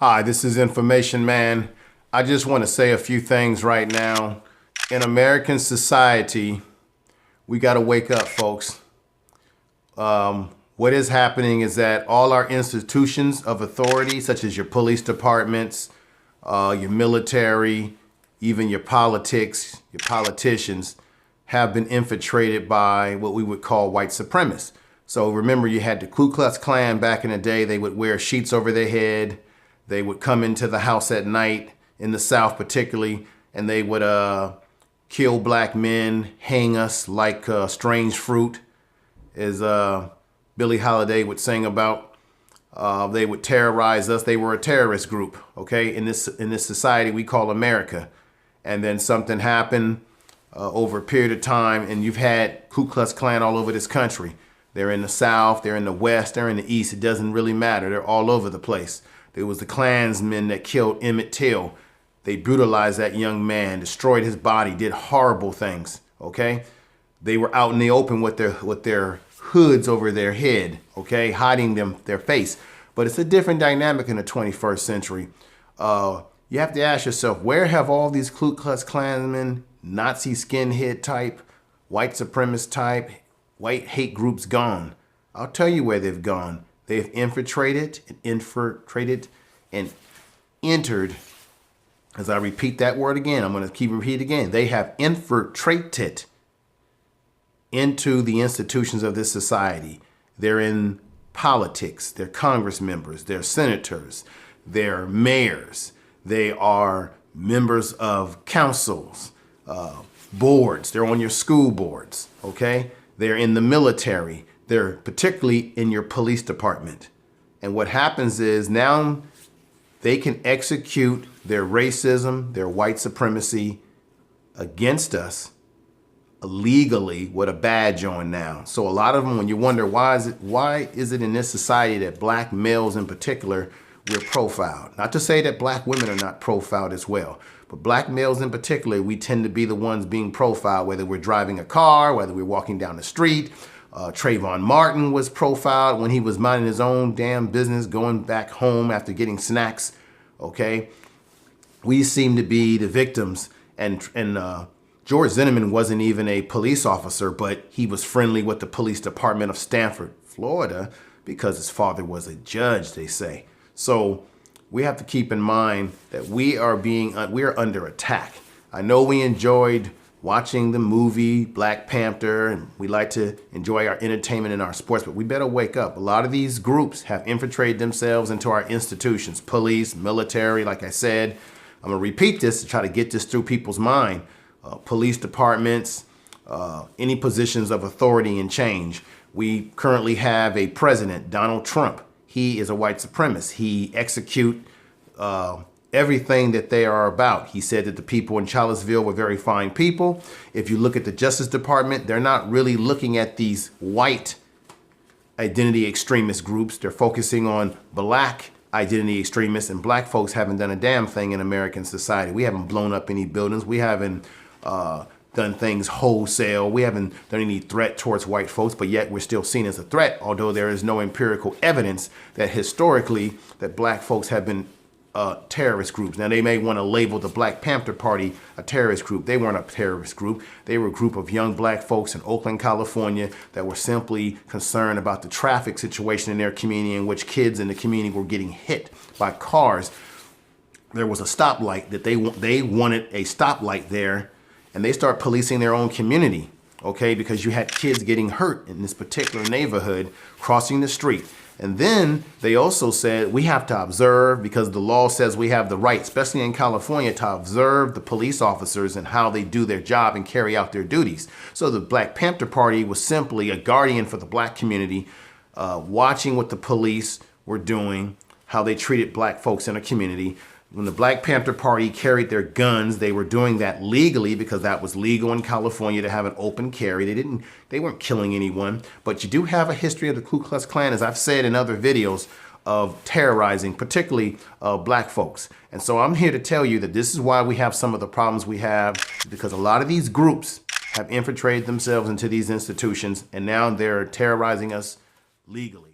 Hi, this is Information Man. I just want to say a few things right now. In American society, we got to wake up, folks. What is happening is that all our institutions of authority, such as your police departments, your military, even your politics, your politicians, have been infiltrated by what we would call white supremacists. So remember, you had the Ku Klux Klan back in the day. They would wear sheets over their head. They would come into the house at night, in the South particularly, and they would kill black men, hang us like strange fruit, as Billie Holiday would sing about. They would terrorize us. They were a terrorist group, okay, in this society we call America. And then something happened over a period of time, and you've had Ku Klux Klan all over this country. They're in the South, they're in the West, they're in the East. It doesn't really matter. They're all over the place. There was the Klansmen that killed Emmett Till. They brutalized that young man, destroyed his body, did horrible things, okay? They were out in the open with their hoods over their head, okay, hiding their face. But it's a different dynamic in the 21st century. You have to ask yourself, where have all these Ku Klux Klansmen, Nazi skinhead type, white supremacist type, white hate groups gone? I'll tell you where they've gone. They've infiltrated and entered. As I repeat that word again, I'm going to keep repeating it again. They have infiltrated into the institutions of this society. They're in politics. They're Congress members. They're senators. They're mayors. They are members of councils, boards. They're on your school boards, okay? They're in the military. They're particularly in your police department. And what happens is now they can execute their racism, their white supremacy against us illegally with a badge on now. So a lot of them, when you wonder why is it in this society that black males in particular, we're profiled? Not to say that black women are not profiled as well, but black males in particular, we tend to be the ones being profiled, whether we're driving a car, whether we're walking down the street. Trayvon Martin was profiled when he was minding his own damn business, going back home after getting snacks, okay? We seem to be the victims, and George Zimmerman wasn't even a police officer, but he was friendly with the police department of Stanford, Florida, because his father was a judge, they say. So we have to keep in mind that we are under attack. I know we enjoyed watching the movie Black Panther, and we like to enjoy our entertainment and our sports, but we better wake up. A lot of these groups have infiltrated themselves into our institutions, police, military, like I said. I'm gonna repeat this to try to get this through people's mind. Police departments, any positions of authority and change. We currently have a president, Donald Trump. He is a white supremacist. He execute everything that they are about. He said that the people in Charlottesville were very fine people. If you look at the Justice Department, they're not really looking at these white identity extremist groups. They're focusing on black identity extremists, and black folks haven't done a damn thing in American society. We haven't blown up any buildings. We haven't done things wholesale. We haven't done any threat towards white folks, but yet we're still seen as a threat, although there is no empirical evidence that historically that black folks have been terrorist groups. Now, they may want to label the Black Panther Party a terrorist group. They weren't a terrorist group. They were a group of young black folks in Oakland, California that were simply concerned about the traffic situation in their community, in which kids in the community were getting hit by cars. There was a stoplight that they wanted a stoplight there, and they start policing their own community, okay, because you had kids getting hurt in this particular neighborhood crossing the street. And then they also said we have to observe, because the law says we have the right, especially in California, to observe the police officers and how they do their job and carry out their duties. So the Black Panther Party was simply a guardian for the black community, watching what the police were doing, how they treated black folks in a community. When the Black Panther Party carried their guns, they were doing that legally because that was legal in California to have an open carry. They weren't killing anyone, but you do have a history of the Ku Klux Klan, as I've said in other videos, of terrorizing, particularly black folks. And so I'm here to tell you that this is why we have some of the problems we have, because a lot of these groups have infiltrated themselves into these institutions, and now they're terrorizing us legally.